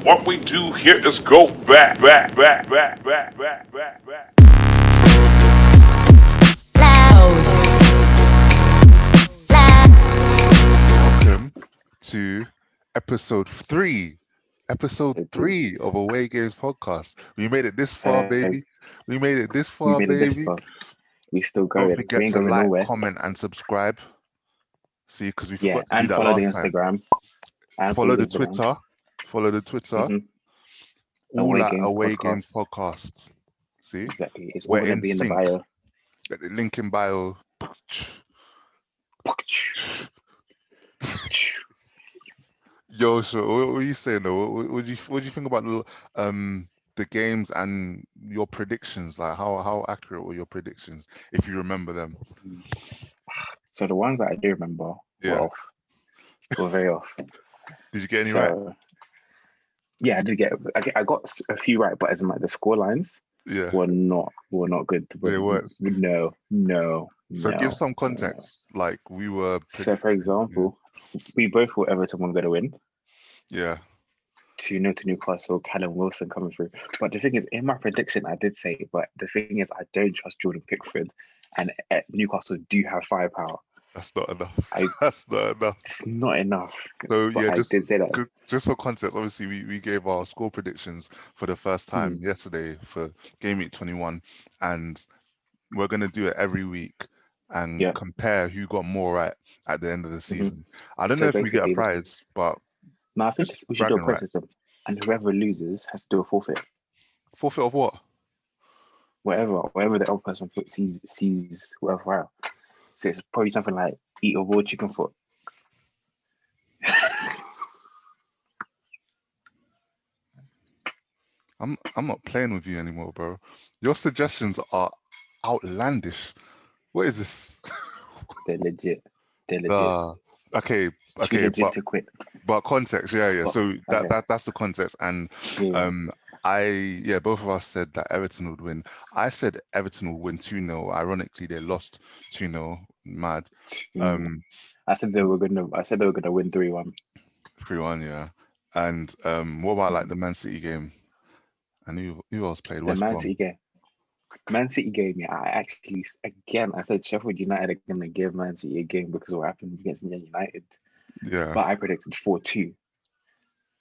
What we do here is go back, back, back, back, back, back, back, back. Welcome to episode three. Episode Okay. three of Away Games Podcast. We made it this far, Uh, baby. We made it this we far, made it this baby. far. We still Don't going. We forget ain't to going like, nowhere. comment, and subscribe. See, because we Yeah, forgot to do and that follow the last time. Instagram. And Follow follow the the Instagram. Twitter. Follow the Twitter. Mm-hmm. All Away at Games Away Games Podcast. Podcast. See, Exactly. It's all we're gonna in be in the sync. bio. Get the link in bio. Yo, so what are you saying though? What do you think about the games and your predictions? Like how accurate were your predictions if you remember them? So the ones that I do remember were Yeah. off. Were very off. Did you get any right? So yeah, I did get. I got a few right, but as in like the score lines Yeah, were not good. they were. No. So give some context. Like we were. So for example, we both thought Everton were gonna win. Yeah. 2-0 to Newcastle, Callum Wilson coming through. But the thing is, in my prediction, I did say, but the thing is, I don't trust Jordan Pickford, and Newcastle do have firepower. That's not enough. That's not enough. It's not enough. So but yeah, I did say that. just for context, obviously we gave our score predictions for the first time yesterday for Gameweek 21, and we're gonna do it every week and Yeah. compare who got more right at the end of the season. I don't So know if we get a basically, prize, but no, I think just we should do a bragging prize rights. system, and whoever loses has to do a forfeit. Forfeit of what? Whatever the other person sees whatever out. So it's probably something like eat a raw chicken foot. I'm not playing with you anymore, bro. Your suggestions are outlandish. What is this? They're legit. Okay, Too legit to quit. but context, yeah. But, So okay. that's the context, and Yeah. both of us said that Everton would win. I said Everton would win 2-0. Ironically, they lost 2-0. Mad. I said they were gonna win 3-1. 3-1, yeah. And what about like the Man City game? And who else played? The West Man Brom. City game. Man City game, yeah. I actually again I said Sheffield United are gonna give Man City a game because of what happened against Man United. Yeah. But I predicted 4-2.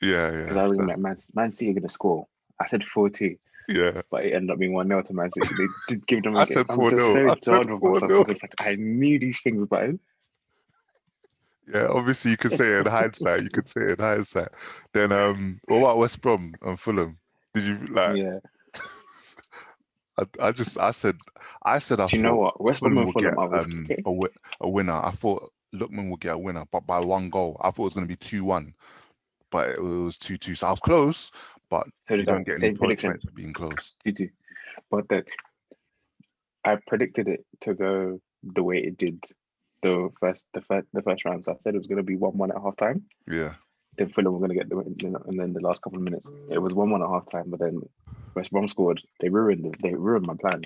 Yeah. Because I was looking at Man City are gonna score. I said 4-2. Yeah. But it ended up being 1-0 to Man City. They did give them a I game. said I'm just 4-0. so I said jarred with myself 4-0. because like I knew these things, but Yeah, obviously you could say it in hindsight. Then what about West Brom and Fulham? Did you like? yeah. I said I Do you know thought what? West Brom Fulham and would get Fulham, I was okay. a winner. I thought Lookman would get a winner, but by one goal. I thought it was going to be 2-1, but it was 2-2. So I was close, but So you did don't I. get any Same points prediction. for being close. 2-2. But I predicted it to go the way it did the first round. So I said it was going to be 1-1 at half time. Yeah. Then Fulham were going to get the win, and then the last couple of minutes it was 1-1 at half time. But then West Brom scored. They ruined my plan.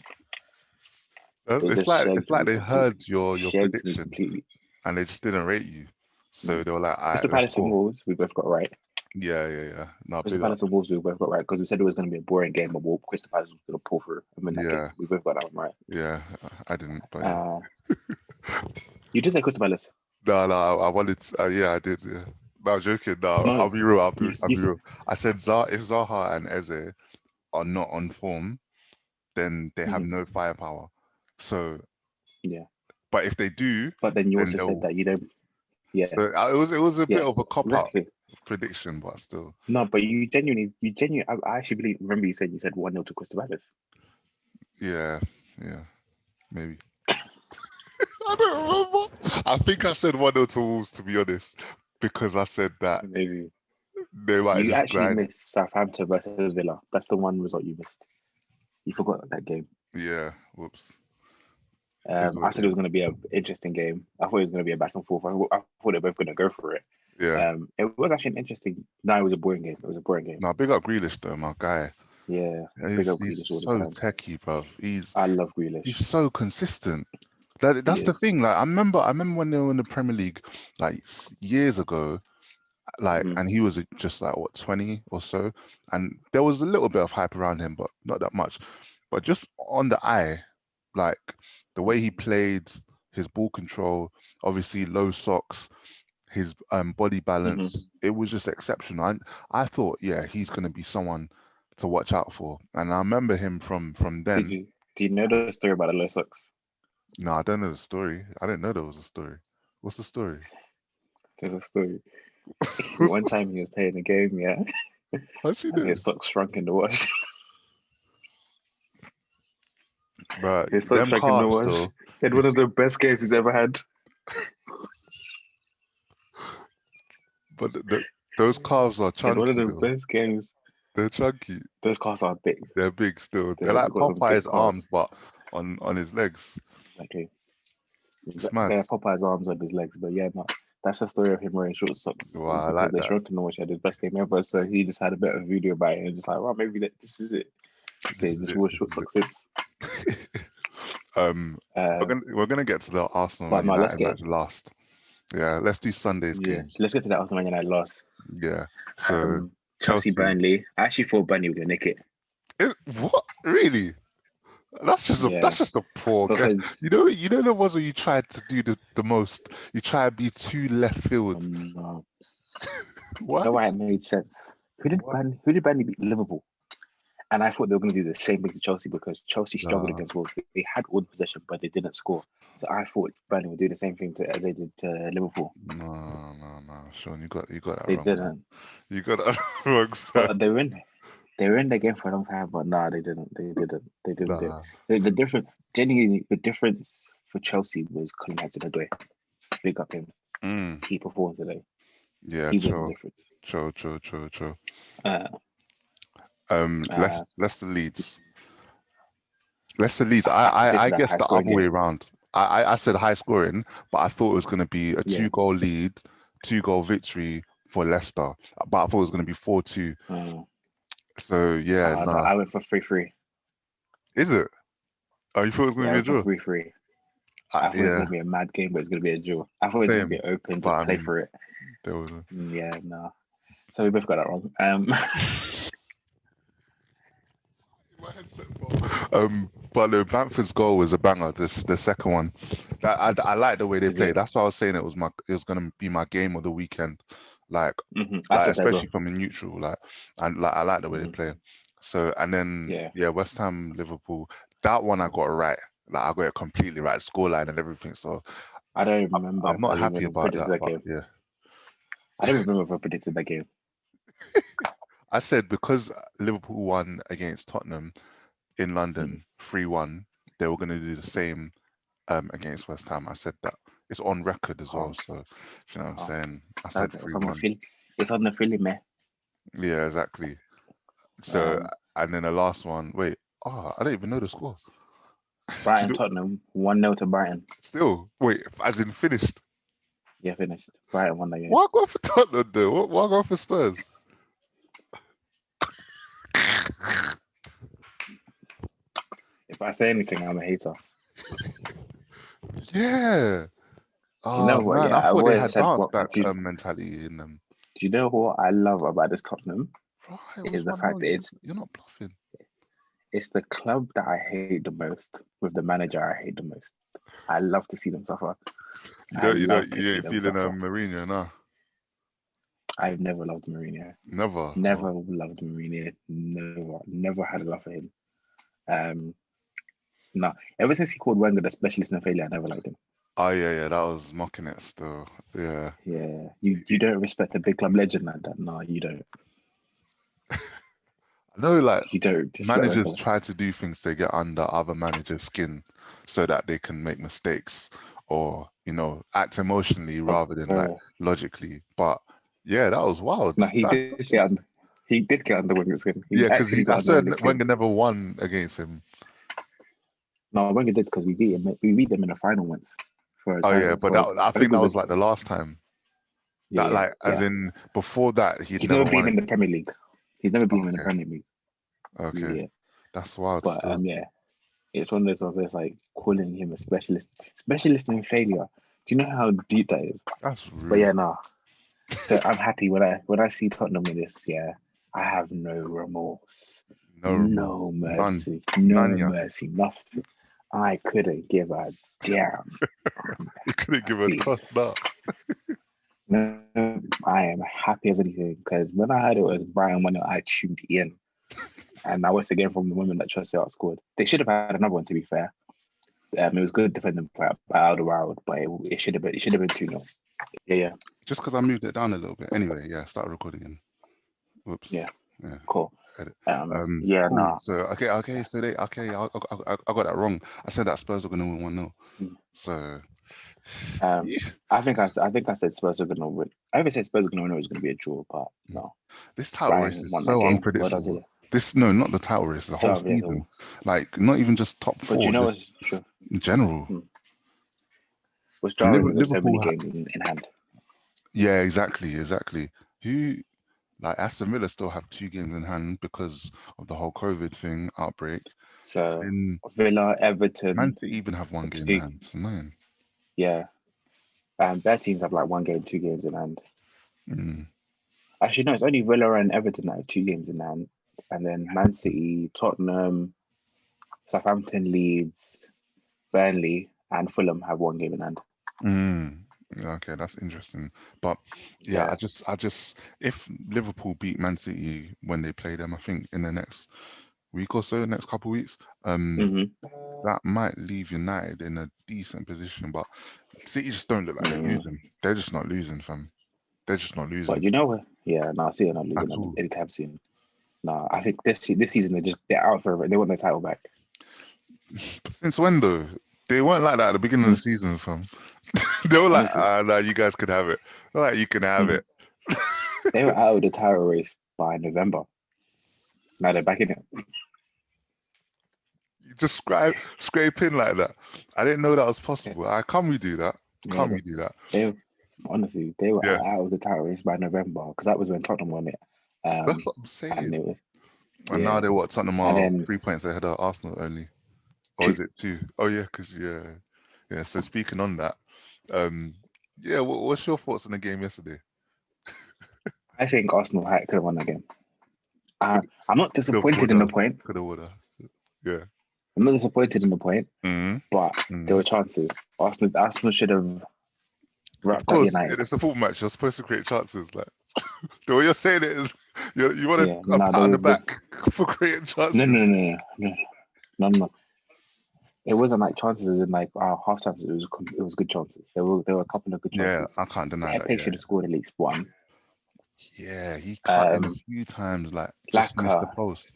It's like they heard your prediction completely. and they just didn't rate you. So they were like, all right, Crystal Palace and Wolves, we both got right. Yeah. No, Crystal Palace and Wolves, we both got right because we said it was going to be a boring game, but Crystal Palace was going to pull through and win that game. We both got that one right. Yeah, I didn't. But yeah. You did say Crystal Palace. No, I wanted. Yeah, I did. Yeah. No, I'm joking. No, I'll be real. I'll be real. I said if Zaha and Eze are not on form, then they have no firepower. So yeah. But if they do, but then you also said that you don't. Yeah. So it was a bit of a cop out prediction, but still. No, but you genuinely. I actually remember you said 1-0 to Crystal Palace. Yeah, maybe. I don't remember. I think I said 1-0 to Wolves, to be honest, because I said that maybe they might you just actually missed Southampton versus Villa. That's the one result you missed. You forgot that game. Yeah, whoops. I said it was going to be an interesting game. I thought it was going to be a back and forth. I thought they were both going to go for it. Yeah. It was actually an interesting. No, it was a boring game. No, big up Grealish though, my guy. Yeah, he's so techie, bro. I love Grealish. He's so consistent. That's the thing. Like I remember when they were in the Premier League, like years ago, like, Mhm. and he was just like what 20 or so, and there was a little bit of hype around him, but not that much. But just on the eye, like the way he played, his ball control, obviously low socks, his body Mhm. balance, it was just exceptional. And I thought, yeah, he's gonna be someone to watch out for. And I remember him from Did then. you do you know the story about the low socks? No, I don't know the story. I didn't know there was a story. What's the story? There's a story. What's One time he the, was playing a game, yeah, how'd she and know? his socks shrunk in the wash. But His socks them shrunk in the calves wash. though, He had one of the best games he's ever had. but those calves are He had one of chunky the though. best games. They're chunky. Those cars are big. They're big still. They're They've like got some big Popeye's cars. arms, but on his legs. Exactly. It's mad. They're Popeye's arms on his legs, but yeah, no. That's the story of him wearing short socks. Is Wow, I because like they that. shrunk in the wash. He had his best game ever, so he just had a bit of a video about it and just like, well, maybe this is it. So This is this it. was This short is socks. It's it. We're gonna get to the Arsenal but Man no, let's United get match last. Yeah, let's do Sunday's yeah. games. Let's get to that Arsenal Man United loss. Yeah. So Chelsea Chelsea. Burnley. I actually thought Burnley were gonna nick it. What? Really? That's Yeah, just a poor guess. because You know the ones where you tried to do the most. You try to be too left field. no. You Why? know why it made sense? Why? Who did Burnley beat? Liverpool. And I thought they were going to do the same thing to Chelsea because Chelsea struggled Nah, against Wolves. They had all the possession, but they didn't score. So I thought Burnley would do the same thing as they did to Liverpool. no. Sean, you got that They wrong, man. didn't. You got that wrong, sir. But they win. They were in the game for a long time, but nah, they didn't. They didn't. They didn't do Nah. it. The difference, genuinely, the difference for Chelsea was Colin Hudson-Odoi. Big up him. Mm. He performed today. Yeah, He was the true. difference. True. Uh, Leicester Leeds. Leicester Leeds. this I is a guess high the scoring other way game. around. I said high scoring, but I thought it was going to be a Yeah. 2-goal lead, 2-goal victory for Leicester. But I thought it was going to be 4-2. So yeah, No, nah. I went for 3-3. Is it? Oh, you thought it was going Yeah, to I be a went for draw? 3-3. I thought it was Yeah, going to be a mad game, but it's going to be a draw. I thought it was going to same. be open, But just I play mean, for it. there was a... Yeah, no. So we both got that wrong. My headset fell. But no, Bamford's goal was a banger. The second one, I like the way they Is played. it? That's why I was saying it was gonna be my game of the weekend. Like I like said that as well. especially from a neutral. I like the way they play. So and then Yeah. West Ham Liverpool. That one I got it right. Like I got it completely right, scoreline and everything. So I don't remember I'm if I not happy even about predicted that. that But game. yeah, I don't remember if I predicted that game. I said because Liverpool won against Tottenham in London 3-1, they were gonna do the same against West Ham. I said that it's on record as well. Okay. So, you know what I'm saying? I said Okay. It's on the 3-1. film. It's on the film, man. Yeah, exactly. So, and then the last one, wait, I don't even know the score. Brighton Tottenham 1-0 to Brighton. Still, wait, as in finished. Yeah, finished. Brighton won that game. Why go for Tottenham though? Why go for Spurs? If I say anything, I'm a hater. Yeah. You know Oh what? man, Yeah, I I've thought they always had said bounce what. back Do mentality in them. you know what I love about this Tottenham? Bro, it was Is the 1-0. fact that You're not bluffing. it's the club that I hate the most with the manager I hate the most. I love to see them suffer. You I don't, love to you see ain't them feeling suffer. Mourinho, nah. I've never loved Mourinho. Never. Never loved Mourinho. Never had a love for him. No. Ever since he called Wenger the specialist in failure, I never liked him. Oh yeah, that was mocking it still. Yeah. Yeah. You don't respect a big club legend like that. No, you don't. I know, like You don't. managers try to do things to get under other managers' skin so that they can make mistakes or act emotionally rather than like logically. But yeah, that was wild. No, he did get under. He did get under Wenger's skin. He Yeah, because actually I got under swear Wenger's skin. Wenger never won against him. No, Wenger did because we beat him. We beat them in the final once. Yeah, but I think that was like the last time. Yeah, like as in before that he's never been in the Premier League. He's never been in the Premier League. Okay, yeah, that's wild. but still. yeah, it's one of those ones like calling him a specialist in failure. Do you know how deep that is? That's rude. But yeah, nah. So I'm happy when I see Tottenham in this. Yeah, I have no remorse, No no remorse. None. mercy, no None, yeah. mercy, nothing. I couldn't give a damn. I'm You couldn't give a happy. toss that. No, I am happy as anything because when I heard it was Brian when I tuned in, and I watched the game from the women that Chelsea outscored. They should have had another one, to be fair. It was good defending by Alderweireld, but it should have been 2-0. Yeah, Just because I moved it down a little bit. Anyway, yeah, start recording again. Whoops. yeah, Yeah. cool. Edit. Yeah, Cool. nah. So okay. So I got that wrong. I said that Spurs were gonna win 1-0. Mm. So I think I said Spurs are gonna win. I ever said Spurs are gonna win, or it was gonna be a draw, but no. this title race Brian is won that so game. Well done to unpredictable. them. No, not the title race, the whole So yeah, season. Like not even just top but you four, know just what's true? in general. What's jarring is there's so Liverpool many games in hand. yeah, exactly. Who like Aston Villa still have 2 games in hand because of the whole COVID thing outbreak. So And Villa, Man Everton, City even have 1 game in two, hand. It's annoying. yeah. Their teams have like 1 game, 2 games in hand. Mm. Actually, no, it's only Villa and Everton that have 2 games in hand, and then Man City, Tottenham, Southampton, Leeds, Burnley, and Fulham have 1 game in hand. Mm. Okay, that's interesting. But yeah, Yeah. I just if Liverpool beat Man City when they play them, I think in the next week or so, next couple of weeks, hmm that might leave United in a decent position. But City just don't look like they're losing. They're just not losing, fam. They're just not But losing you know what? Yeah, no, I see they're not at losing all. anytime soon. No, I think this season they're out for it. They want their title back. But since when though? They weren't like that at the beginning of the season, fam. They were like, Honestly, no, you guys could have it. They're like, you can have it. they were out of the title race by November. Now they're back in it. You just scrape in like that. I didn't know that was possible. Can't we do that? Yeah, Can't we do that? honestly, they were Yeah, out of the title race by November because that was when Tottenham won it. that's what I'm And saying. it was, And now yeah, they're what, Tottenham and are then 3 points ahead of Arsenal only. Or is it 2? Oh yeah, because yeah. So speaking on that, yeah, what's your thoughts on the game yesterday? I think Arsenal could have won that game. I'm not Could have, disappointed in the woulda, point. coulda, woulda. Yeah. I'm not disappointed in the point, Mm-hmm. but there were chances. Arsenal should have Of wrapped up course, United. it's a football match. You're supposed to create chances. Like the way you're saying it is, you want Yeah, a pat on the no, back for creating no, chances. no, no, no, no, no. It wasn't like chances in like half chances. It was good chances. There were a couple of good Yeah, chances. I can't deny that. Pepe Yeah, should have scored at least one. yeah, he cut in a Um, few times, like like just missed the post.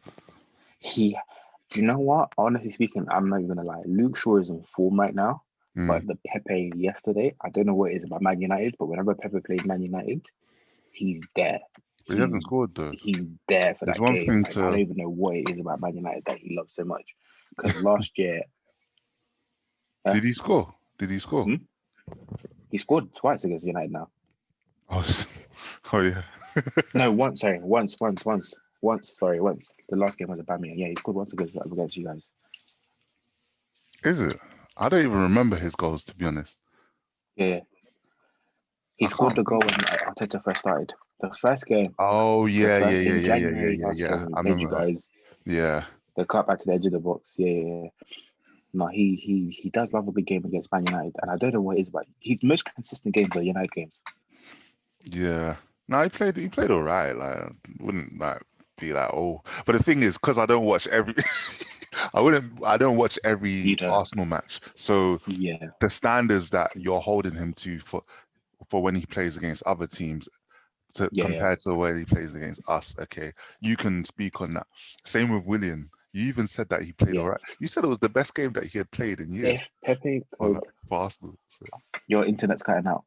he, do you know what? Honestly speaking, I'm not even gonna lie. Luke Shaw is in form right now, but the Pepe yesterday, I don't know what it is about Man United, but whenever Pepe plays Man United, he's there. But he hasn't scored though. He's there for There's that one game. thing Like, I don't to. even know what it is about Man United that he loves so much. Because last year, Did he score? Did he score? he scored twice against United now. Oh yeah. No, once. Sorry, once. Sorry, once. The last game was a Bamian. Yeah, he scored once against you guys. Is it? I don't even remember his goals, to be honest. Yeah. He scored the goal when Arteta first started. The first game. Oh yeah. In January last I January. Thank you remember that. guys. Yeah. They cut back to the edge of the box. Yeah. No, he does love a good game against Man United, and I don't know what it is, but his most consistent games are United games. Yeah. No, he played all right. Like, wouldn't like be like, oh. But the thing is, because I don't watch every, I don't watch every Arsenal match. So yeah, the standards that you're holding him to for when he plays against other teams, compared to where he plays against us, okay, you can speak on that. Same with Willian. You even said that he played all right. You said it was the best game that he had played in years. If Pepe for Arsenal. So. Your internet's cutting out.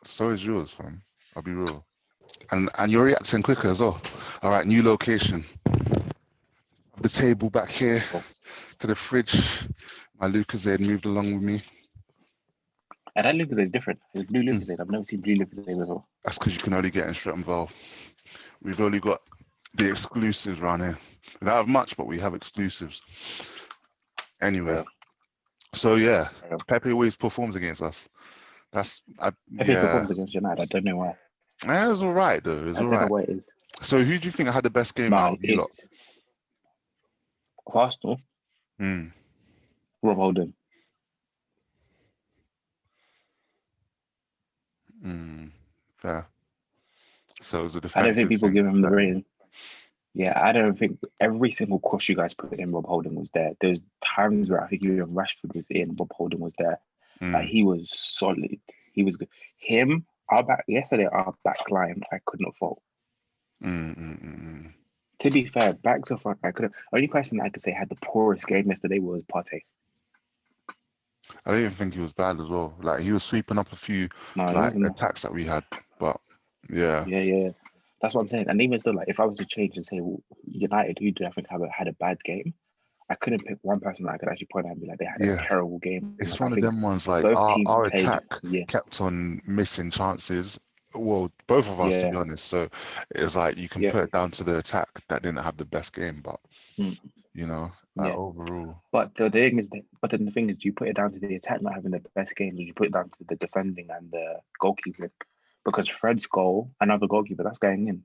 So is yours, fam. I'll be real. And you're reacting quicker as well. All right, new location. The table back here to the fridge. My Lucozade moved along with me. And that Lucozade is different. It's blue Lucozade. I've never seen blue Lucozade before. That's because you can only get in Stratton Vale. We've only got the exclusives around here. We don't have much, but we have exclusives. Anyway, so yeah, Pepe always performs against us. Pepe performs against United. I don't know why. Yeah, it was all right though. It was I all don't know right. what it is. So who do you think had the best game out No, of you lot? it's Arsenal. Mm, Rob Holding. fair. So it was a I don't think defensive people thing give him the that rating. Yeah, I don't think every single cross you guys put in, Rob Holding was there. There's times where I think even Rashford was in, Rob Holding was there. Like mm, he was solid. He was good. Him, our back line, I could not fault. mm, mm, mm, mm. To be fair, back to front, I could have. Only person I could say had the poorest game yesterday was Partey. I didn't think he was bad as well. Like he was sweeping up a few No, he like wasn't. attacks that we had, but yeah, Yeah. That's what I'm saying. And even still, like if I was to change and say United, who do I think had a bad game? I couldn't pick one person that I could actually point out and be like they had a yeah. terrible game. It's Like I one of think them ones like both our teams our played. attack kept on missing chances. Well, both of us to Yeah, be honest. So it's like you can yeah, put it down to the attack that didn't have the best game, but mm, like yeah. overall, But the thing is, but then the thing is, do you put it down to the attack not having the best games, or do you put it down to the defending and the goalkeeping? Because Fred's goal, another goalkeeper, that's going in.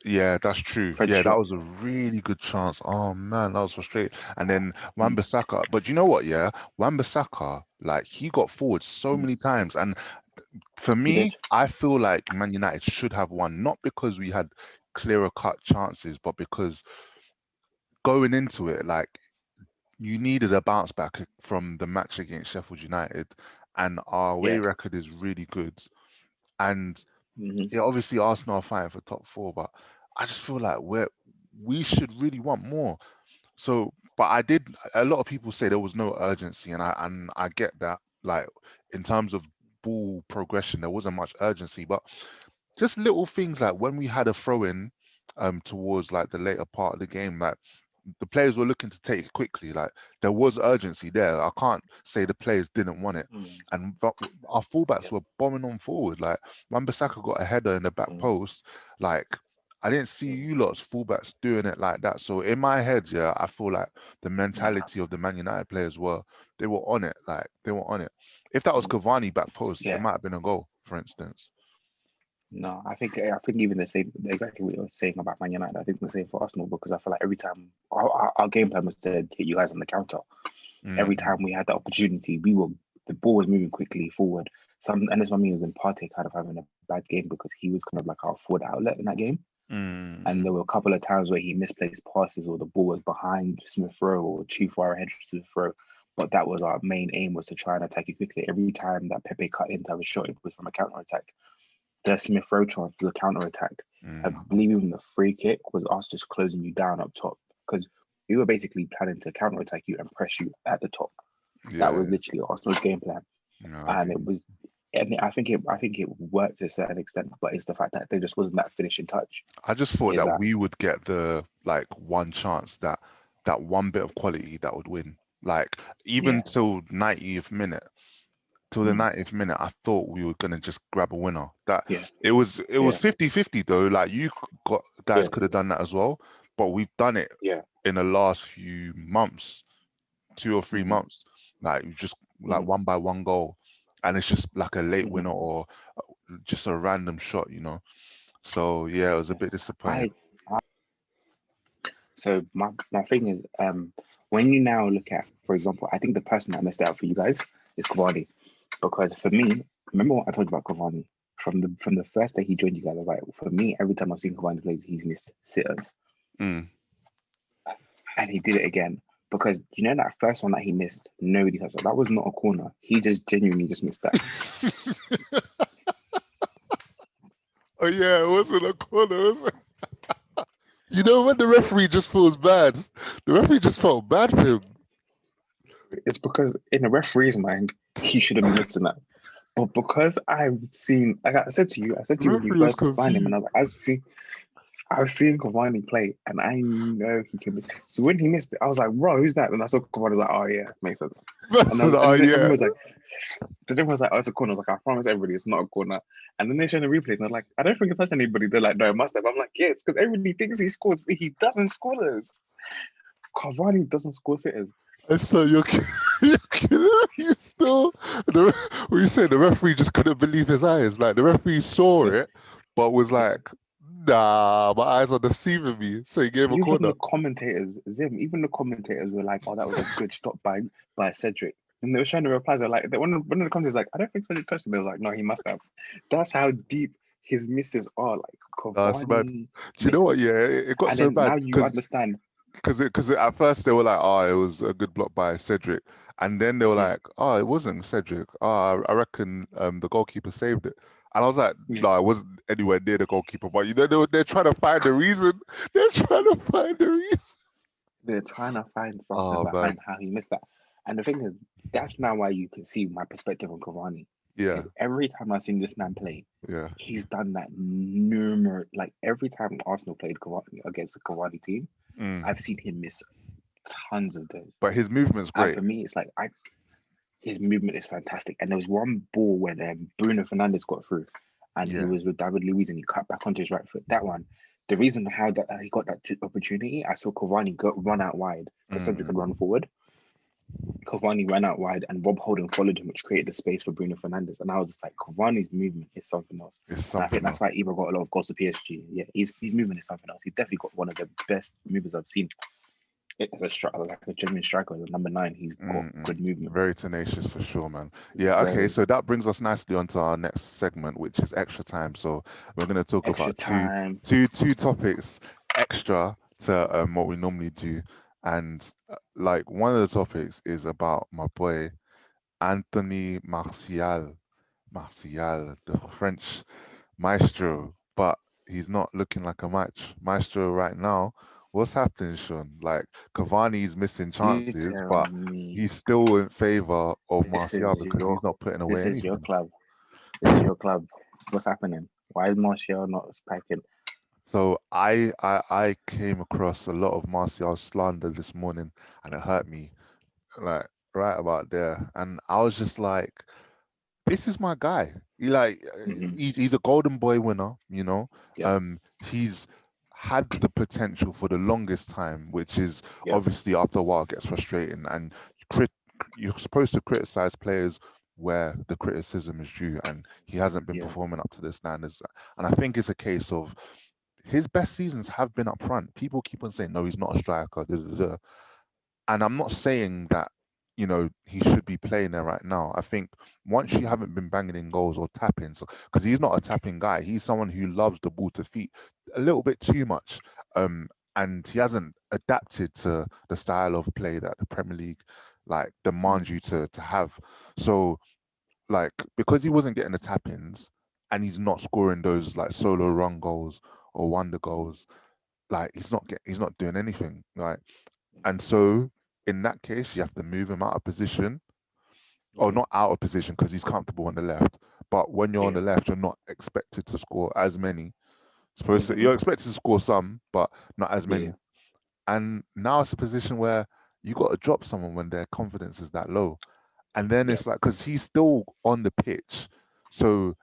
yeah, that's true. Fred's Yeah, that shot. was a really good chance. Oh man, that was frustrating. And then Mm, Wan-Bissaka, but you know what? Yeah, Wan-Bissaka, like he got forward so mm, many times, and for he me, did. I feel like Man United should have won, not because we had clearer cut chances, but because going into it, like you needed a bounce back from the match against Sheffield United, and our away Yeah. record is really good. And Mm-hmm. yeah, obviously Arsenal are fighting for top four, but I just feel like we should really want more. So, but I did. A lot of people say there was no urgency, and I get that. Like in terms of ball progression, there wasn't much urgency, but just little things like when we had a throw in, towards like the later part of the game, like the players were looking to take it quickly. Like there was urgency there. I can't say the players didn't want it, Mm, and but our fullbacks yeah. were bombing on forward. Like Wan-Bissaka got a header in the back Mm, post. Like I didn't see mm, you lot's fullbacks doing it like that. So in my head, yeah, I feel like the nah. mentality of the Man United players they were on it. Like they were on it. If that was Mm, Cavani back post, it yeah. might have been a goal, for instance. No, I think even the same exactly what you're saying about Man United. I think the same for Arsenal because I feel like every time our game plan was to hit you guys on the counter. Every Mm, time we had the opportunity, the ball was moving quickly forward. And that's what I mean is in Partey kind of having a bad game because he was kind of like our forward outlet in that game. And mm, there were a couple of times where he misplaced passes or the ball was behind Smith Rowe or too far ahead of Smith Rowe. But that was our main aim was to try and attack you quickly. Every time that Pepe cut into have a shot, it was from a counter attack. The Smith Rowe chance was a counter attack. I mm. believe even the free kick was us just closing you down up top because we were basically planning to counter attack you and press you at the top. That Yeah, was literally Arsenal's game plan, no, I and agree. it was. And I think it worked to a certain extent, but it's the fact that there just wasn't that finishing touch. I just thought Is that that we would get the like one chance that one bit of quality that would win. Like even yeah, till 90th minute, till the mm, 90th minute, I thought we were gonna just grab a winner. That yeah, it was yeah, 50-50 though. Like guys yeah, could have done that as well, but we've done it yeah, in the last few months, 2 or 3 months. Like you just like mm, one by one goal, and it's just like a late mm, winner or just a random shot. So yeah, it was a yeah. bit disappointing. I, I so my thing is when you now look at, for example, I think the person that messed it up for you guys is Cavani. Because for me, remember what I told you about Cavani? From the first day he joined you guys, I was like, for me, every time I've seen Cavani plays, he's missed sitters. Mm. And he did it again. Because you know that first one that he missed, nobody touched it. That was not a corner. He just genuinely just missed that. Oh yeah, it wasn't a corner, was it? You know when the referee just feels bad, the referee just felt bad for him. It's because in the referee's mind, he should have been missing that. But because I've seen, like I said to you, The when you referee was first signed him, and confused. I was like, I've seen Cavani play, and I know he can. So when he missed it, I was like, "Bro, who's that?" And I saw Cavani. I was like, "Oh yeah, makes sense." And then, Oh and then yeah, everyone was like, "Oh, it's a corner." I was like, "I promise everybody, it's not a corner." And then they show the replays, and they're like, "I don't think it touched anybody." They're like, "No, it must have." I'm like, "Yeah, it's because everybody thinks he scores, but he doesn't score those. Cavani doesn't score sitters." And so you still, what you say, the referee just couldn't believe his eyes. Like the referee saw Yeah. it, but was like, nah, my eyes are deceiving me. So he gave a Even corner. the commentators, Zim, even the commentators were like, "Oh, that was a good stop by Cedric." And they were showing the replies. They're like, one of the commentators was like, "I don't think Cedric touched him." They was like, "No, he must have." That's how deep his misses are. Like That's mad. Cavani Do you know what? misses, Yeah, it got and so then bad now you understand. because at first they were like, oh, it was a good block by Cedric, and then they were Yeah, like, oh, it wasn't Cedric. Oh, I reckon the goalkeeper saved it. And I was like, yeah. no, it wasn't anywhere near the goalkeeper. But you know, they're trying to find the reason. They're trying to find the reason. They're trying to find something Oh man, behind how he missed that. And the thing is, that's now why you can see my perspective on Cavani. yeah, Because every time I've seen this man play, yeah, he's done that numerous. Like every time Arsenal played Cavani against a Cavani team, mm. I've seen him miss tons of those. But his movement's And great. for me, it's like his movement is fantastic. And there was one ball when Bruno Fernandes got through, and he Yeah, was with David Luiz, and he cut back onto his right foot. That one, the reason how that he got that opportunity, I saw Cavani run out wide because Cedric mm. had run forward. Cavani ran out wide, and Rob Holding followed him, which created the space for Bruno Fernandes. And I was just like, Cavani's movement is something else. It's And I think something that's else. why Ibra got a lot of goals to PSG. Yeah, his movement is something else. He's definitely got one of the best movers I've seen. As a striker, like a genuine striker, as a number 9, he's got Mm-mm. good movement. Very tenacious for sure, man. Yeah, okay, Very so that brings us nicely onto our next segment, which is extra time. So we're going to talk extra about time. two topics extra to what we normally do. And like one of the topics is about my boy Anthony Martial, the French maestro, but he's not looking like a maestro right now. What's happening, Sean? Like Cavani's missing You chances, tell but me. he's still in favor of This Martial is because your he's not putting away this is your anything. club. This is your club. What's happening? Why is Martial not spiking? So I came across a lot of Martial slander this morning, and it hurt me like right about there. And I was just like, this is my guy. Mm-hmm. He's a golden boy winner, you know. Yep. He's had the potential for the longest time, which is Yep. obviously after a while gets frustrating, and crit, you're supposed to criticize players where the criticism is due, and he hasn't been Yeah. performing up to the standards. And I think it's a case of his best seasons have been up front. People keep on saying, no, he's not a striker. Da, da, da. And I'm not saying that, you know, he should be playing there right now. I think once you haven't been banging in goals or tapping, so because he's not a tapping guy, he's someone who loves the ball to feet a little bit too much. And he hasn't adapted to the style of play that the Premier League like demands you to have. So like because he wasn't getting the tap-ins and he's not scoring those like solo run goals or wonder goals, like he's not doing anything. Like and so in that case, you have to move him out of position, or Mm-hmm. not out of position because he's comfortable on the left. But when you're on Yeah. the left, you're not expected to score as many. Supposed to, Mm-hmm. you're expected to score some, but not as Yeah. many. And now it's a position where you got to drop someone when their confidence is that low. And then Yep. it's like because he's still on the pitch, so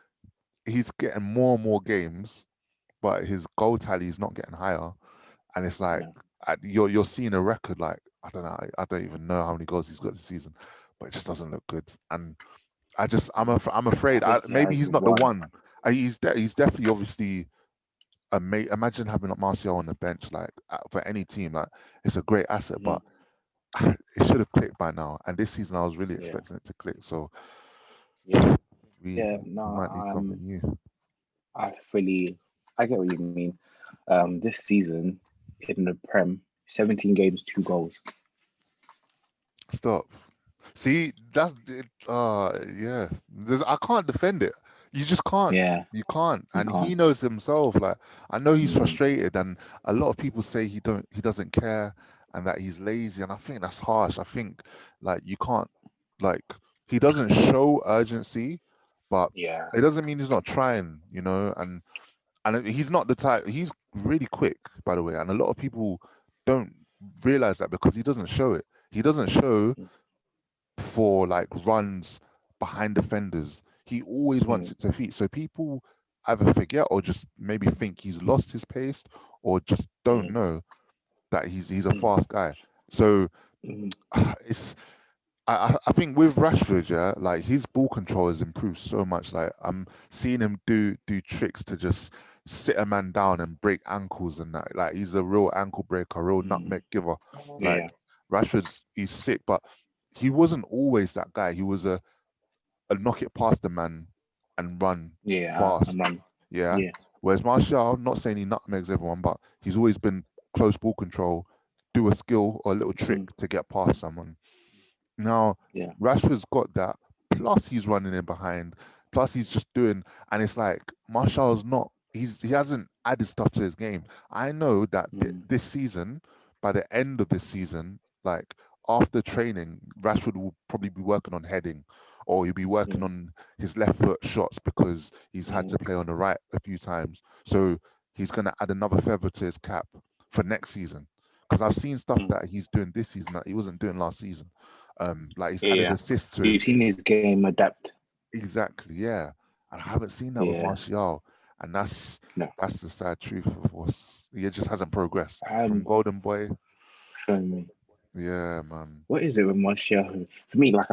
he's getting more and more games, but his goal tally is not getting higher. And it's like No. you're seeing a record like I don't know, I don't even know how many goals he's got this season, but it just doesn't look good. And I'm I afraid think he maybe has he's not the one. one. He's definitely obviously imagine having like Martial on the bench like for any team like it's a great asset, Mm-hmm. but it should have clicked by now. And this season I was really Yeah. expecting it to click. So Yeah. we Yeah. No. might need something new. I fully. I get what you mean. This season in the Prem, 17 games, 2 goals. Stop. See, that's it. Yeah. I can't defend it. You just can't. Yeah. You can't. You And he can't. knows himself. Like I know he's Mm-hmm. frustrated, and a lot of people say he doesn't care, and that he's lazy. And I think that's harsh. I think like you can't like he doesn't show urgency, but Yeah. it doesn't mean he's not trying. You know, and he's not the type. He's really quick, by the way, and a lot of people don't realize that because he doesn't show it. He doesn't show for like runs behind defenders. He always wants Mm-hmm. it to feet. So people either forget or just maybe think he's lost his pace or just don't know that he's a Mm-hmm. fast guy. So Mm, it's I think with Rashford, yeah, like his ball control has improved so much. Like I'm seeing him do tricks to just sit a man down and break ankles and that. Like he's a real ankle breaker, real mm, nutmeg giver. Like yeah, He's sick, but he wasn't always that guy. He was a knock it past the man and run yeah, fast. and run. Yeah. Yeah. Whereas Martial, not saying he nutmegs everyone, but he's always been close ball control, do a skill or a little trick Mm, to get past someone. Now, yeah. Rashford's got that. Plus, he's running in behind. Plus, he's just doing, and it's like Martial's not. He hasn't added stuff to his game. I know that Mm, this season, by the end of this season, like after training, Rashford will probably be working on heading, or he'll be working mm, on his left foot shots because he's had mm, to play on the right a few times. So he's gonna add another feather to his cap for next season. Because I've seen stuff mm. that he's doing this season that he wasn't doing last season. Like he's added Yeah. assists to his You've seen game. his game adapt. Exactly, yeah. And I haven't seen that with Yeah. Martial. And No. that's the sad truth of what's he just hasn't progressed. From Um, Golden Boy, for me, yeah, man. what is it with Martial? For me, like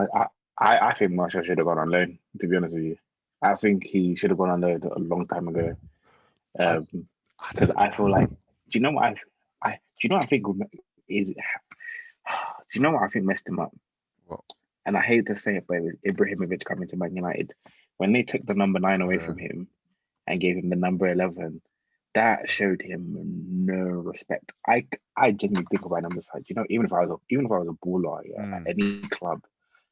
I think Martial should have gone on loan. To be honest with you, I think he should have gone on loan a long time ago. I Um, I because don't I feel know. like, do you know what do you know what I think is? Do you know what I think messed him up? What? And I hate to say it, but it was Ibrahimovic coming to Man United when they took the number 9 away Yeah. from him and gave him the number 11. That showed him no respect. I genuinely think about numbers like, even if I was a baller, yeah, at Mm, any club,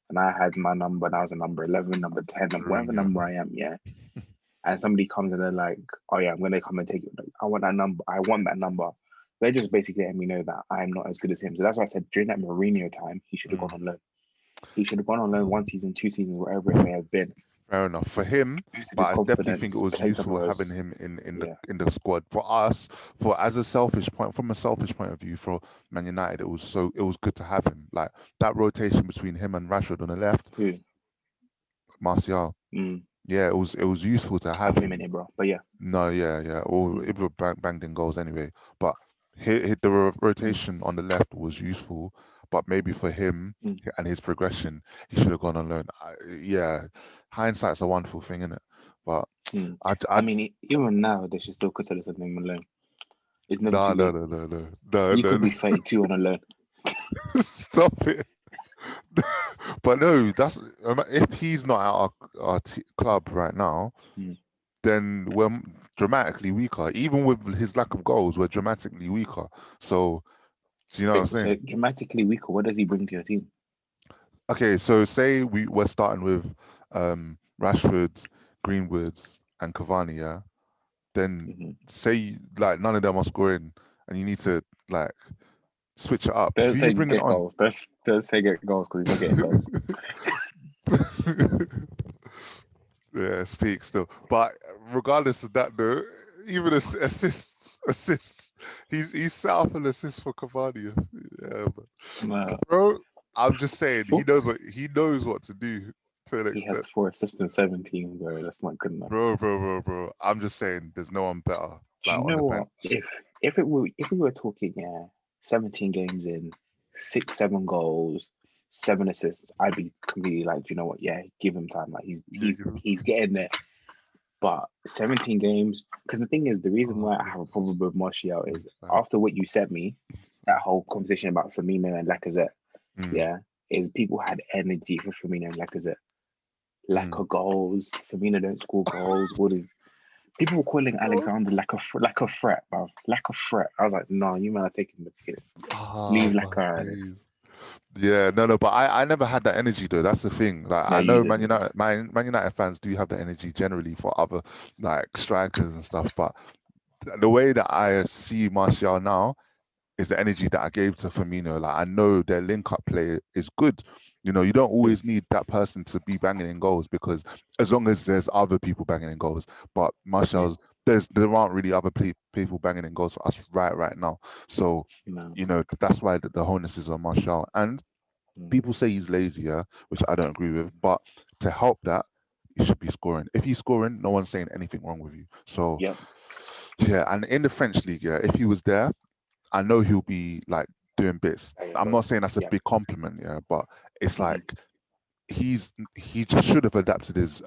and I had my number and I was a number 11, number 10, and true, whatever yeah. number I am, yeah, and somebody comes and they're like, oh yeah, I'm gonna come and take it. Like, I want that number. I want that number. They're just basically letting me know that I'm not as good as him. So that's why I said during that Mourinho time, he should have gone Mm. on loan. He should have gone on loan 1 season, 2 seasons, wherever it may have been. Fair enough for him, Boosted but his I definitely think it confidence, was played useful somewhere having else. him Yeah. in the squad. For us, for as a selfish point, from a selfish point of view, for Man United, it was good to have him. Like that rotation between him and Rashford on the left, Who? Martial. Mm, Yeah, it was useful to I have put him in him. here, bro. But yeah. No, yeah, yeah. Or Mm, Ibra banged in goals anyway. But the mm, rotation on the left was useful. But maybe for him mm, and his progression, he should have gone on loan. Yeah, hindsight's a wonderful thing, isn't it? But mm. I I mean, even now, they should still consider something on loan. It's never no, too no, late. no, no, no, no, You no. could be 32 on a loan. Stop it. But no, if he's not at our club right now, Mm. then we're dramatically weaker. Even with his lack of goals, we're dramatically weaker. So, do you know what I'm Wait, so saying? dramatically weaker. What does he bring to your team? Okay, so say we're starting with Rashford, Greenwoods, and Cavani, yeah. Then Mm-hmm. say like none of them are scoring, and you need to like switch it up. Don't Who you say bringing get on? goals. Don't say get goals because he's not getting goals. Yeah, speak still. But regardless of that, though, even assists, he's set up an assist for Cavani. Yeah, No. bro. I'm just saying Oh, he knows what to do to an he has extent, 4 assists in 17, bro. That's not good enough. bro. I'm just saying there's no one better Do like you on know the what? bench. If we were talking, yeah, 17 games in, 6, 7 goals, 7 assists, I'd be completely like, do you know what? Yeah, give him time. Like Yeah, you know. he's getting there. But 17 games, because the thing is, the reason Oh, why I have a problem with Martial is sad. after what you sent me, that whole conversation about Firmino and Lacazette, Mm, yeah, is people had energy for Firmino and Lacazette. Lack mm. of goals, Firmino don't score goals. All these people were calling What? Alexander lack of threat, bro. Lack of threat. I was like, no, you man are taking the piss. Oh Leave my Lacazette out of this. days. Yeah, no, but I never had that energy though. That's the thing. Like No, I you know didn't. Man United fans do have the energy generally for other like strikers and stuff, but the way that I see Martial now is the energy that I gave to Firmino. Like I know their link up play is good. You know, you don't Yeah, always need that person to be banging in goals because as long as there's other people banging in goals, but yeah, there aren't really other people banging in goals for us right now. So no. you know that's why the wholeness is on Martial. And Mm, people say he's lazier, which I don't agree with. But to help that, he should be scoring. If he's scoring, no one's saying anything wrong with you. So yep. yeah, and in the French league, yeah, if he was there, I know he'll be like doing bits. I'm not saying that's a big compliment, yeah, but it's like he just should have adapted his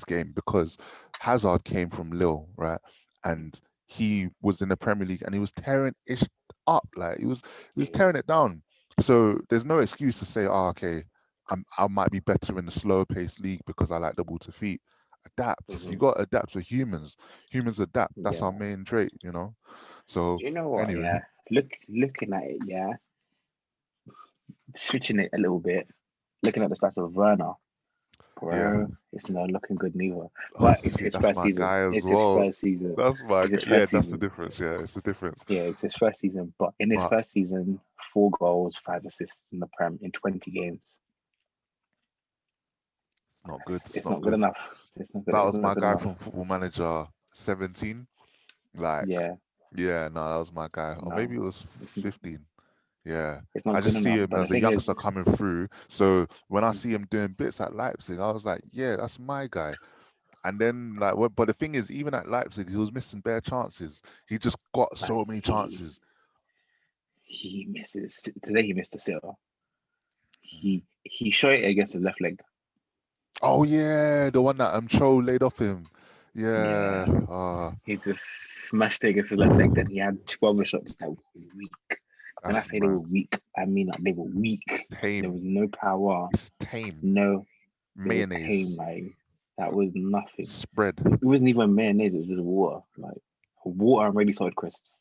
game, because Hazard came from Lille, right? And he was in the Premier League and he was tearing it up, like he was tearing it down. So there's no excuse to say, oh, okay, I might be better in the slow paced league because I like the ball to feet. Adapt. You got to adapt with humans. Humans adapt. That's our main trait, you know. So Do you know what? anyway, Yeah, looking at it, yeah, switching it a little bit, looking at the stats of Werner, yeah. bro, it's not looking good neither. Oh, But it's see, his that's first my season. guy as It's his well. first season. That's my It's his yeah. first That's the season. difference. Yeah, it's the difference. Yeah, it's his first season. But in his But first season, 4 goals, 5 assists in the Prem in 20 games. it's not good. It's It's not not good good. enough. It's not good. That It's was not my good guy enough. from Football Manager 17. Like, Yeah, yeah, no, that was my guy. Or maybe no, it was it's 15. Yeah, it's I not good just see enough. him But the as a thing is, youngster coming through. So when I see him doing bits at Leipzig, I was like, yeah, that's my guy. And then like, but the thing is, even at Leipzig, he was missing bare chances. He just got man, so many chances. he misses today. He missed a sitter. He shot it against his left leg. Oh yeah, the one that Cho laid off him. Yeah, Yeah, he just smashed it against his left leg. Then he had 2 other shots that were weak. When I that's say they were mad. weak, I mean like they were weak. There Tame. was no power. It's tame. No, it was tame. Mayonnaise. Like that was nothing. Spread. It wasn't even mayonnaise. It was just water. Like water and ready salted crisps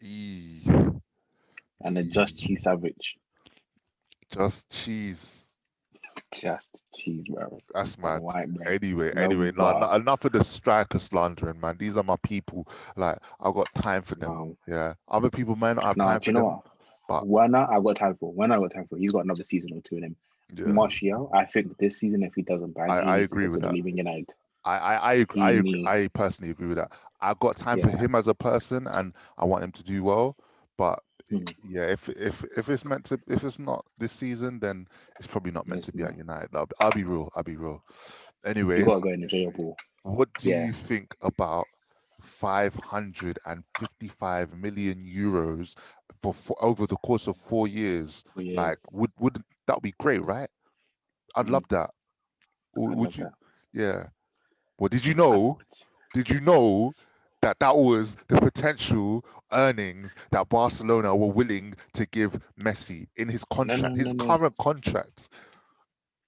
Eee. and a just cheese sandwich. Just cheese. Just cheese, bro. That's And mad. white bread. Anyway, No no, butter. enough of the striker slandering, man. These are my people. Like, I've got time for them. No, Yeah. Other people might not have no. time Do for you know them, what? but Werner, I've got time for. Werner, I've got time for. He's got another season or two in him. yeah, Martial, I think this season, if he doesn't bang, he I needs to agree with consider that. leaving United. I agree, He needs, I personally agree with that. I've got time for yeah. him as a person, and I want him to do well. But Hmm. yeah, if it's meant to, if it's not this season, then it's probably not meant It's to be at not. United. I'll be real. I'll be real. You Anyway, gotta go and enjoy your ball. what do Yeah. you think about 555 million euros for over the course of 4 years? Oh, yes. Like, would that be great, right? I'd love that. I Would love you? that. Yeah. Well, did you I, know? Did you know that that was the potential earnings that Barcelona were willing to give Messi in his no, no, contract, his no, no. current contract?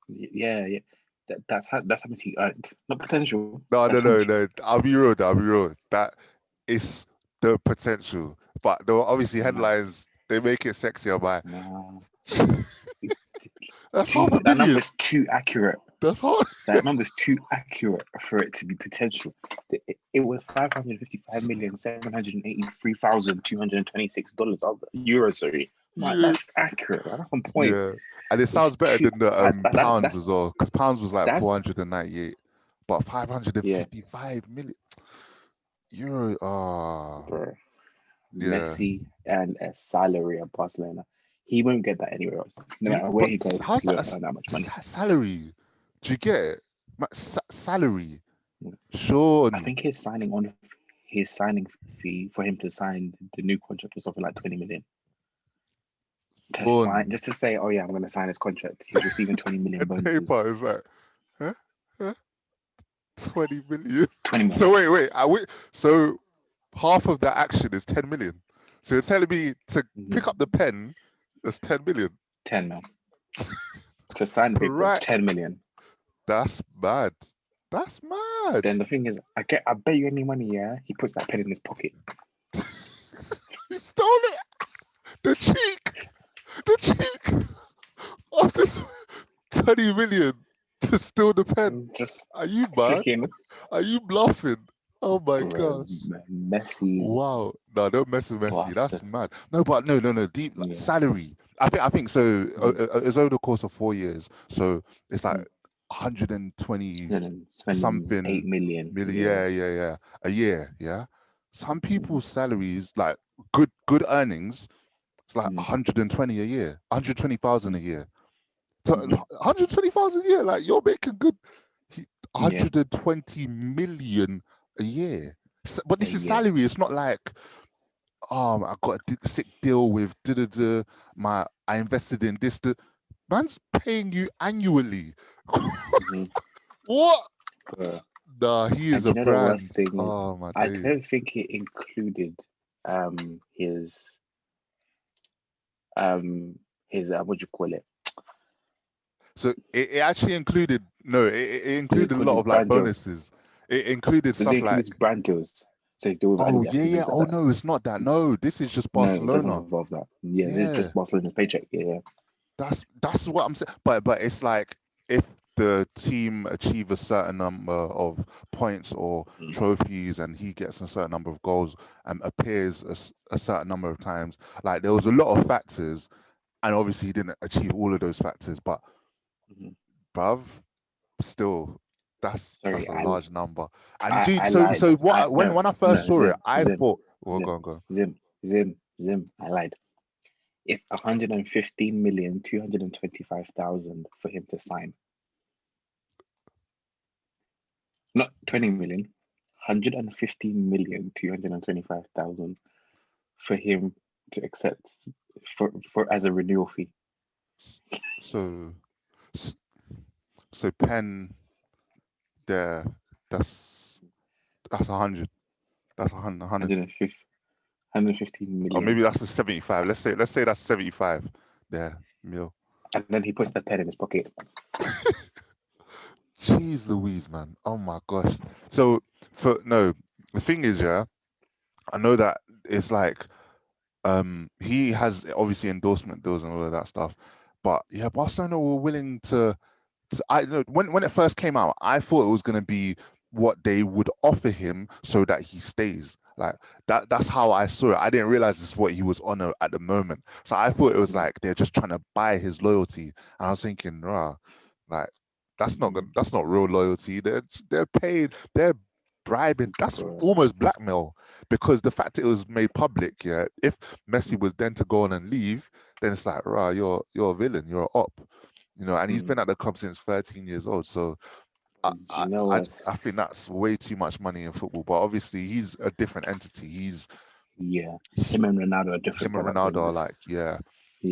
Yeah, yeah. That's how much he earned. Not potential. No, no, That's how no, much no. I'll be real. I'll be real. That is the potential, but there were obviously nah, headlines. They make it sexier by nah. that's half a That billion. number's too accurate. That's hard. That number's too accurate for it to be potential. It was $555,783,226 euros. Sorry, like, Yeah, that's accurate. That's on point. yeah. And it It's sounds better too. than the pounds That's as well, because pounds was like that's 498, but yeah, 555 million euro. Ah, bro. yeah. Messi and a salary at Barcelona. He won't get that anywhere else. No matter where But he goes, how's he that a won't earn that much money. salary? Do you get it? Salary? Mm. I Sean. think his signing fee for him to sign the new contract was something like 20 million. To sign, Sean. just to say, oh yeah, I'm going to sign his contract. He's receiving 20 million And bonuses. paper is like, huh? Huh? 20 million. 20 million. No, wait. So half of that action is 10 million. So you're telling me to pick up the pen, that's 10 million. 10 mil. To sign the paper, Right. 10 million. That's mad. That's mad. Then the thing is, I bet you any money, yeah, he puts that pen in his pocket. He stole it. The cheek of this 20 million to steal the pen. Just Are you mad? freaking Are you bluffing? Oh my gosh. Messi. Wow. No, don't mess with Messi. That's Bastard. mad. No, but no. Deep like, Yeah. salary. I think so. It's over the course of 4 years. So it's like 120 Spending something 8 million. Yeah. A year. Yeah. Some people's salaries, like good earnings, it's like 120 a year, 120,000 a year. So 120,000 a year, like you're making good. 120 million a year. But this is salary. It's not like I got a sick deal with I invested in this. Man's paying you annually. Mhm. What? Uh, Nah, he is and a you know the worst brand. thing is, Oh my I days. don't think it included his what do you call it? So it actually included it It included a lot included of like brand deals. bonuses. It included Does it stuff include like, his brand deals? So he's deal with oh Adidas yeah, and yeah. things like Oh that. no, it's not that. No, this is just No, it doesn't Barcelona. involve that. Yeah, it's Yeah, just Barcelona's paycheck. Yeah, that's what I'm saying. But it's like if the team achieve a certain number of points or yeah. trophies and he gets a certain number of goals and appears a certain number of times, like there was a lot of factors, and obviously he didn't achieve all of those factors, but Mhm. bruv, still that's Sorry, a large number. And I dude, I so lied. so I what no when I first no saw it, Zim I Zim thought, well, Zim go. Zim. I lied. It's 115,225,000 for him to sign. Not 20 million. 115,225,000 for him to accept for as a renewal fee. So s- so Penn there, that's that's 100. That's 100. 150, 115 Or maybe million. that's the 75. Let's say that's 75 there, mil. And then he puts the pen in his pocket. Jeez Louise, man. Oh my gosh. So the thing is, yeah, I know that it's like he has obviously endorsement deals and all of that stuff. But yeah, Barcelona were willing to I know when it first came out, I thought it was gonna be what they would offer him so that he stays. Like that's how I saw it. I didn't realize this is what he was on at the moment. So I thought it was Mm, like they're just trying to buy his loyalty. And I was thinking, rah, like mm, that's not real loyalty. They're paid, they're bribing. That's bro. almost blackmail because the fact it was made public, yeah. If Messi was then to go on and leave, then it's like, rah, you're a villain, you're a op, and he's Mm. been at the club since 13 years old. So I, I, You know I, what? I think that's way too much money in football. But obviously, he's a different entity. Yeah, him He, and Ronaldo are different him and products Ronaldo in are this. like, yeah.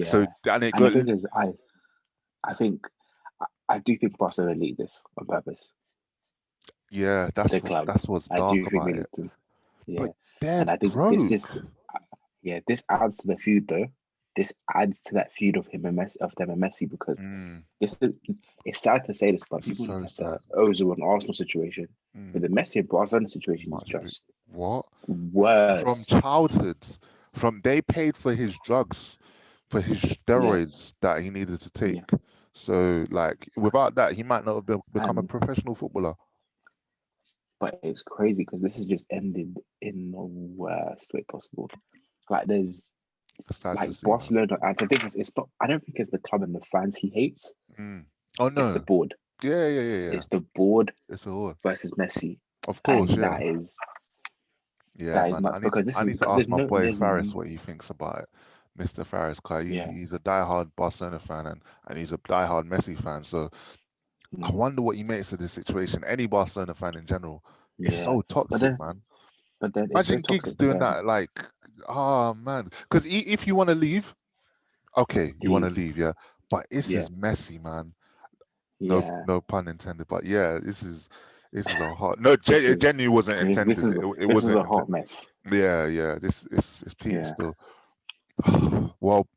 So, Yeah, and it and the got, thing is, I think I do think Barcelona lead this on purpose. yeah, The club, that's what's I dark do think about they it. lead to. But Yeah, they're and I think this broke. just yeah this adds to the feud though. This adds to that feud of him and Messi, of them and Messi, because Mm, this is, it's sad to say this, but this is people look so at the sad. Ozil and Arsenal situation, but Mm, the Messi and Barcelona situation is much bit. just What? From worse. childhood, they paid for his drugs, for his Yeah, steroids that he needed to take. yeah, So, like, without that, he might not have become a and professional footballer. but it's crazy because this has just ended in the worst way possible. Like there's It's sad to like see, man. Barcelona, and the thing is, it's not. I don't think it's the club and the fans he hates. Mm. Oh It's the no. board. Yeah. It's the board It's all. versus Messi, Of course, and yeah. Yeah, that is man. nuts because this I is need to because ask there's my no boy there's Faris what he thinks about it. Mr. Faris, cause yeah he's a diehard Barcelona fan and he's a diehard Messi fan. So I mm, wonder what he makes of this situation. Any Barcelona fan in general. It's yeah, so but toxic, then man. it's so Imagine Giggs toxic. But doing then that, like, oh man. Because if you want to leave, okay, you want to leave. leave, yeah. But this Yeah, is messy, man. No, yeah. no pun intended. But yeah, this is a hot. No, This is genuinely wasn't this intended. is It this is wasn't a hot intended. mess. Yeah. This it's peak Yeah, still. Well,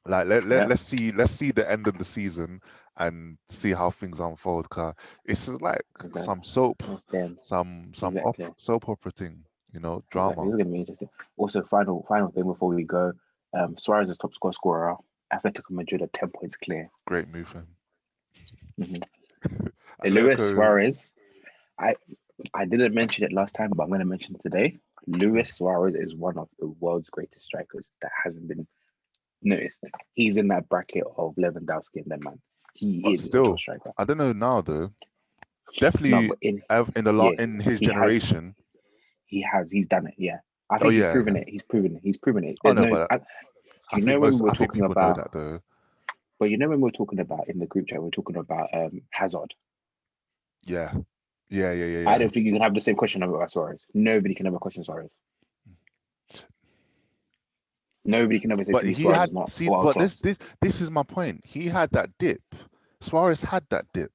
like yeah. let's see the end of the season and see how things unfold. Cause it's just like Exactly. some soap, It's them. op Exactly. soap opera thing, Exactly. drama. This is going to be interesting. Also, final thing before we go, Suarez is top scorer. Atletico Madrid are 10 points clear. Great move for him. Mm-hmm. Luis Atletico, Suarez. I I didn't mention it last time, but I'm going to mention it today. mm, Luis Suarez is one of the world's greatest strikers that hasn't been noticed. He's in that bracket of Lewandowski and them man. He but is a top still, striker. I don't know now though. No, Definitely, but in in the lot yeah, in his he has generation. he's done it. Yeah, I Oh think he's yeah. proven it. He's proven it. Oh There's no, no. but You know when we were I think talking people know about, that though. but you know when we were talking about in the group chat, we are talking about Hazard. Yeah, yeah. I don't think you can have the same question about Suarez. Nobody can have a question Suarez. Nobody can ever say But to me he Suarez had is not see, world but class. this is my point. He had that dip. Suarez had that dip,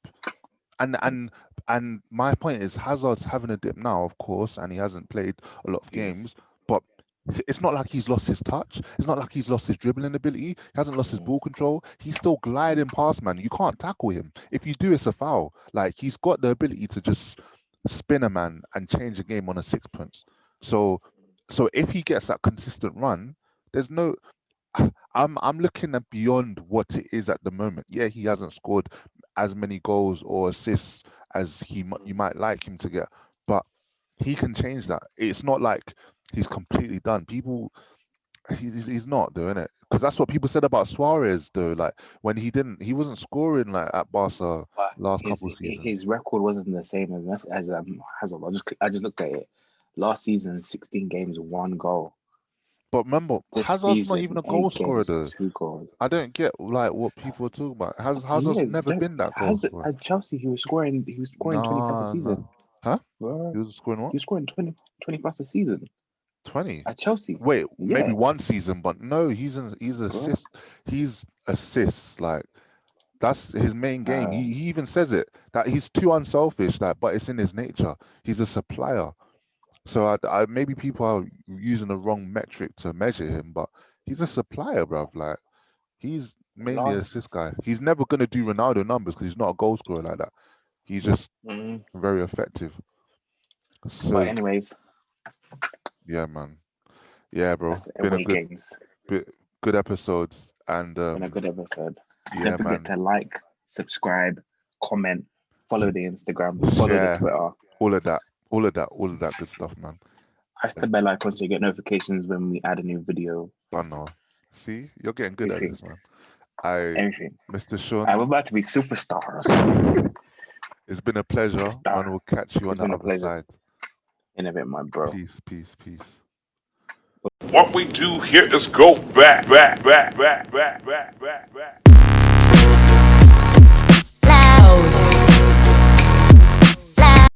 and my point is Hazard's having a dip now, of course, and he hasn't played a lot of Yes. games. But it's not like he's lost his touch. It's not like he's lost his dribbling ability. He hasn't lost his ball control. He's still gliding past, man. You can't tackle him. If you do, it's a foul. Like he's got the ability to just spin a man and change a game on a sixpence. So, so if he gets that consistent run, there's no. I'm looking at beyond what it is at the moment. Yeah, he hasn't scored as many goals or assists as you might like him to get, but he can change that. It's not like he's completely done. People, he's not doing it because that's what people said about Suarez though. Like when he wasn't scoring like at Barca But last couple of seasons. his record wasn't the same as Hazard. I just looked at it. Last season, 16 games, 1 goal. But remember, This Hazard's not season, even a goal 8 scorer games, though. 2 goals. I don't get like what people are talking about. He Hazard's is. never been that goal scorer. At Chelsea, he was scoring 20 plus a Nah, nah. season. Huh? Bro, He was scoring what? he was scoring 20 plus a season 20. at Chelsea. Wait, maybe Yeah, one season, but no, he's bro. assists. Like that's his main game. Uh, He even says it that he's too unselfish. Like, but it's in his nature. He's a supplier. So I maybe people are using the wrong metric to measure him, but he's a supplier, bruv. Like he's mainly an assist last. guy. He's never gonna do Ronaldo numbers because he's not a goal scorer like that. He's just very effective. But So anyways, yeah, man. Yeah, bro. that's Been a away games. good episodes, and Been a good episode. yeah, Don't forget man. to like, subscribe, comment, follow the Instagram, follow the Share Twitter. all of that good stuff, man. Press the bell icon so you get notifications when we add a new video. I know. See, you're getting good at Everything. this, man. Everything. Mr. Sean, We're about to be superstars. it's been a pleasure, Superstar. man. We'll catch you on It's the been a other pleasure. side. In a bit, my bro. Peace, peace, peace. What we do here is go back.